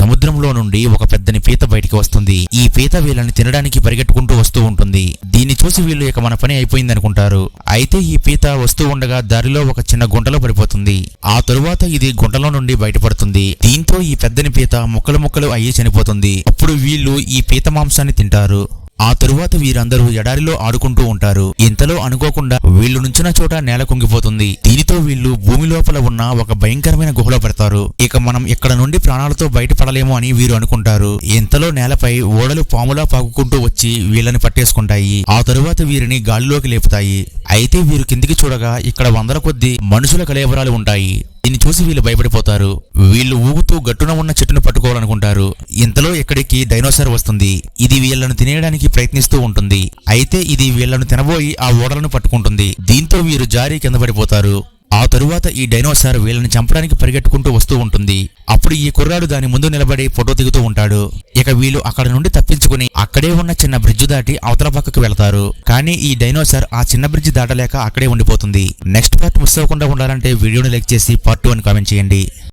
సముద్రంలో నుండి ఒక పెద్దని పీత బయటికి వస్తుంది. ఈ పీత వీళ్ళని తినడానికి పరిగెట్టుకుంటూ వస్తూ ఉంటుంది. దీన్ని చూసి వీళ్ళు ఇక మన పని అయిపోయిందనుకుంటారు. అయితే ఈ పీత వస్తూ ఉండగా దారిలో ఒక చిన్న గుంటలో పడిపోతుంది. ఆ తరువాత ఇది గుంటలో నుండి బయటపడుతుంది. దీంతో ఈ పెద్దని పీత ముక్కలు ముక్కలు అయ్యి చనిపోతుంది. అప్పుడు వీళ్ళు ఈ పీత మాంసాన్ని తింటారు. ఆ తరువాత వీరందరూ ఎడారిలో ఆడుకుంటూ ఉంటారు. ఇంతలో అనుకోకుండా వీళ్ళు నుంచిన చోట నేల కుంగిపోతుంది. దీనితో వీళ్ళు భూమి లోపల ఉన్న ఒక భయంకరమైన గుహలో పడతారు. ఇక మనం ఇక్కడ నుండి ప్రాణాలతో బయటపడలేము అని వీరు అనుకుంటారు. ఇంతలో నేలపై ఓడలు పాములా పాకుకుంటూ వచ్చి వీళ్ళని పట్టేసుకుంటాయి. ఆ తరువాత వీరిని గాలిలోకి లేపుతాయి. అయితే వీరు కిందికి చూడగా ఇక్కడ వందల కొద్దీ మనుషుల కళేబరాలు ఉంటాయి. దీన్ని చూసి వీళ్ళు భయపడిపోతారు. వీళ్ళు ఊగుతూ గట్టున ఉన్న చెట్టును పట్టుకోవాలనుకుంటారు. ఇంతలో ఇక్కడికి డైనోసార్ వస్తుంది. ఇది వీళ్లను తినేయడానికి ప్రయత్నిస్తూ ఉంటుంది. అయితే ఇది వీళ్లను తినబోయి ఆ ఓడలను పట్టుకుంటుంది. దీంతో వీరు జారి కింద పడిపోతారు. ఆ తరువాత ఈ డైనోసార్ వీళ్ళని చంపడానికి పరిగెట్టుకుంటూ వస్తూ ఉంటుంది. అప్పుడు ఈ కుర్రాడు దాని ముందు నిలబడి ఫోటో దిగుతూ ఉంటాడు. ఇక వీళ్ళు అక్కడ నుండి తప్పించుకుని అక్కడే ఉన్న చిన్న బ్రిడ్జ్ దాటి అవతల పక్కకు వెళతారు. కానీ ఈ డైనోసార్ ఆ చిన్న బ్రిడ్జ్ దాటలేక అక్కడే ఉండిపోతుంది. నెక్స్ట్ పార్ట్ మిస్ అవ్వకుండా ఉండాలంటే వీడియోని లైక్ చేసి పార్ట్ 2 అని కామెంట్ చేయండి.